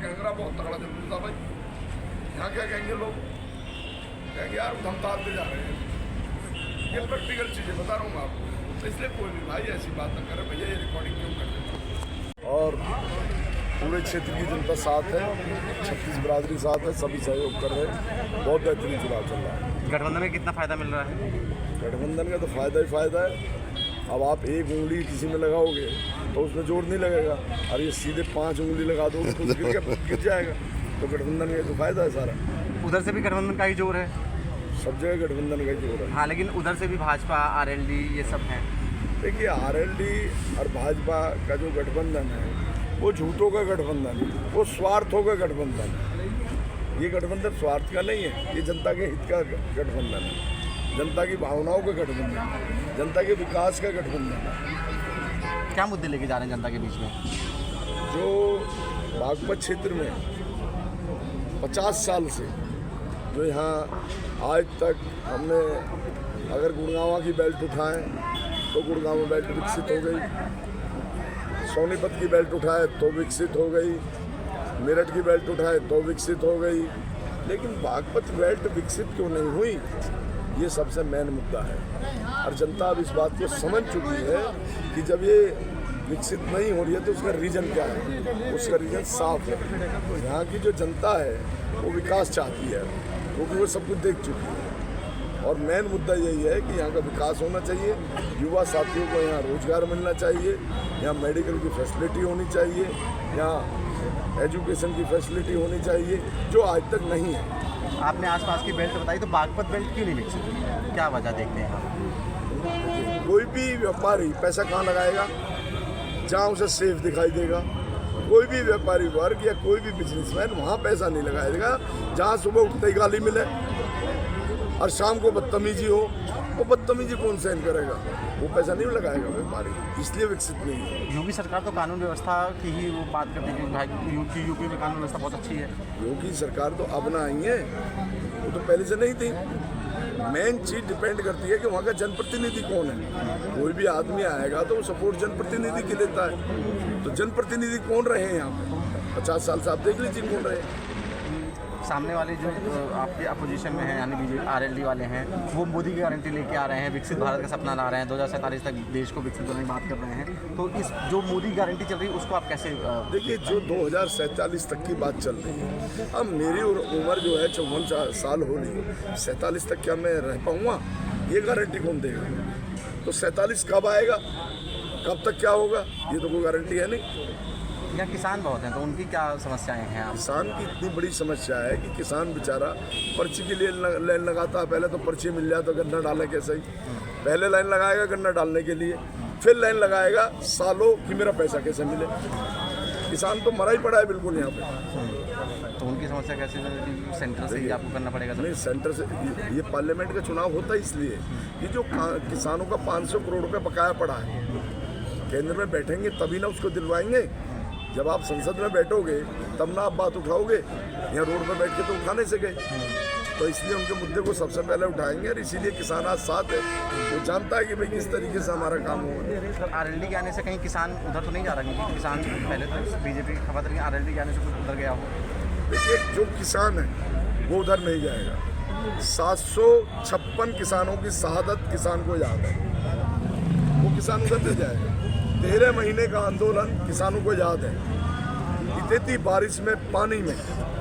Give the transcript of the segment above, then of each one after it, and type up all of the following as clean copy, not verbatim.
गैंगरा बहुत तगड़ा जरूर था भाई। यहाँ क्या कहेंगे लोग, कहेंगे यार हम तारते जा रहे हैं। ये प्रैक्टिकल चीज़ें बता रहा हूँ मैं आपको, तो इसलिए कोई भी भाई ऐसी बात न करे भैया ये रिकॉर्डिंग क्यों करते हैं। और पूरे क्षेत्र की जनता साथ है, 36 बिरादरी साथ है, सभी सहयोग कर रहे हैं। बहुत बेहतरीन चुनाव चल रहा है। गठबंधन में कितना फ़ायदा मिल रहा है? गठबंधन का तो फ़ायदा ही फ़ायदा है। अब आप एक उंगली किसी में लगाओगे तो उसमें जोर नहीं लगेगा, और ये सीधे 5 उंगली लगा दो तो गिर जाएगा। तो गठबंधन का तो फ़ायदा है सारा। उधर से भी गठबंधन का ही जोर है? सब जगह गठबंधन का ही जोर है। हाँ, लेकिन उधर से भी भाजपा, RLD ये सब हैं। देखिए RLD और भाजपा का जो गठबंधन है वो झूठों का गठबंधन है, वो स्वार्थों का गठबंधन है। ये गठबंधन स्वार्थ का नहीं है, ये जनता के हित का गठबंधन है, जनता की भावनाओं का गठबंधन है, जनता के विकास का गठबंधन है। क्या मुद्दे लेके जा रहे हैं जनता के बीच में? जो बागपत क्षेत्र में 50 साल से जो यहाँ आज तक हमने अगर गुड़गांव की बेल्ट उठाएं तो गुड़गांव में बेल्ट विकसित हो गई, सोनीपत की बेल्ट उठाए तो विकसित हो गई, मेरठ की बेल्ट उठाए तो विकसित हो गई, लेकिन बागपत बेल्ट विकसित क्यों नहीं हुई, ये सबसे मेन मुद्दा है। और जनता अब इस बात को समझ चुकी है कि जब ये विकसित नहीं हो रही है तो उसका रीज़न क्या है। उसका रीज़न साफ है, यहाँ की जो जनता है वो विकास चाहती है, क्योंकि वो सब कुछ देख चुकी है। और मेन मुद्दा यही है कि यहाँ का विकास होना चाहिए, युवा साथियों को यहाँ रोजगार मिलना चाहिए, यहाँ मेडिकल की फैसिलिटी होनी चाहिए, यहाँ एजुकेशन की फैसिलिटी होनी चाहिए, जो आज तक नहीं है। आपने आसपास की बेल्ट बताई, तो बागपत बेल्ट क्यों नहीं विकसित हुई? क्या वजह देखते हैं आप? कोई भी व्यापारी पैसा कहाँ लगाएगा? जहाँ उसे सेफ दिखाई देगा। कोई भी व्यापारी वर्ग या कोई भी बिजनेसमैन वहाँ पैसा नहीं लगाएगा जहाँ सुबह उठते ही गाली मिले और शाम को बदतमीजी हो। वो बदतमीजी कौन सहन करेगा? वो पैसा नहीं लगाएगा व्यापारी, इसलिए विकसित नहीं है। योगी सरकार तो कानून व्यवस्था की ही वो बात करती है कि भाई यूपी में कानून व्यवस्था बहुत अच्छी है। योगी सरकार तो अब ना आई है, वो तो पहले से नहीं थी। मेन चीज डिपेंड करती है कि वहाँ का जनप्रतिनिधि कौन है। कोई भी आदमी आएगा तो वो सपोर्ट जनप्रतिनिधि की लेता है। तो जनप्रतिनिधि कौन रहे हैं यहाँ पे? 50 साल से आप देख लीजिए कौन रहे। सामने वाले जो आपके अपोजिशन में हैं यानी बीजेपी RLD वाले हैं, वो मोदी की गारंटी लेके आ रहे हैं, विकसित भारत का सपना ला रहे हैं, 2047 तक देश को विकसित करने की बात कर रहे हैं। तो इस जो मोदी गारंटी चल रही है उसको आप कैसे देखिए, जो 2047 तक की बात चल रही है, अब मेरी उम्र जो है 54 साल हो रही है, 47 तक क्या मैं रह पाऊँगा? ये गारंटी कौन देगा? तो 47 कब आएगा, कब तक क्या होगा, ये तो कोई गारंटी है नहीं। यहाँ किसान बहुत हैं, तो उनकी क्या समस्याएं हैं? आप किसान की इतनी बड़ी समस्या है कि किसान बेचारा पर्ची के लिए लाइन लगाता है। पहले तो पर्ची मिल जाए तो गन्ना डाले कैसे ही, पहले लाइन लगाएगा गन्ना डालने के लिए, फिर लाइन लगाएगा सालों कि मेरा पैसा कैसे मिले। किसान तो मरा ही पड़ा है बिल्कुल यहाँ पे। तो उनकी समस्या कैसे सेंटर से ही आपको करना पड़ेगा? नहीं, सेंटर से ये पार्लियामेंट का चुनाव होता है इसलिए कि जो किसानों का 500 करोड़ रुपये बकाया पड़ा है, केंद्र में बैठेंगे तभी ना उसको दिलवाएंगे। जब आप संसद में बैठोगे तब ना आप बात उठाओगे, यहाँ रोड पर बैठ के तो उठा नहीं सके। तो इसलिए उनके मुद्दे को सबसे पहले उठाएंगे, और इसीलिए किसान आज साथ है। वो जानता है कि भाई किस तरीके से हमारा काम होगा। RLD के आने से कहीं किसान उधर तो नहीं जा रहा, क्योंकि किसान पहले तो बीजेपी की खबर, लेकिन RLD के आने से कुछ उधर गया हो? देखिए, जो किसान है वो उधर नहीं जाएगा। 756 किसानों की शहादत किसान को याद है, वो किसान उधर नहीं जाएगा। 13 महीने का आंदोलन किसानों को याद है। इतनी बारिश में, पानी में,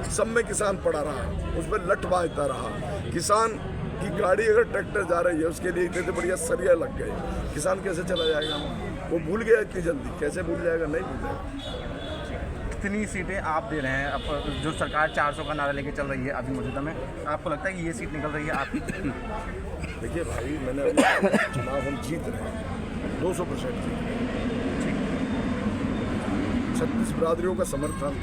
सब में किसान पड़ा रहा, उस पर लठ बाजता रहा। किसान की गाड़ी अगर ट्रैक्टर जा रही है उसके लिए इतने बढ़िया सरिया लग गए, किसान कैसे चला जाएगा? वो भूल गया इतनी जल्दी, कैसे भूल जाएगा? नहीं भूल जाएगा। कितनी सीटें आप दे रहे हैं? अब जो सरकार 400 का नारा लेके चल रही है अभी मौजूदा में, आपको लगता है कि ये सीट निकल रही है आपकी? देखिए भाई, मैंने चुनाव हम जीत रहे हैं, 200% जीत रहे हैं। 36 बिरादरियों का समर्थन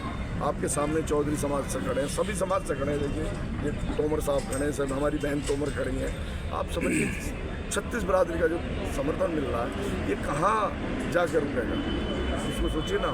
आपके सामने, चौधरी समाज से खड़े हैं, सभी समाज से खड़े हैं। देखिए, ये तोमर साहब खड़े हैं, सब हमारी बहन तोमर खड़ी हैं। आप समझिए 36 बिरादरी का जो समर्थन मिल रहा है, ये कहाँ जाकर रुकेगा? इसको सोचिए ना।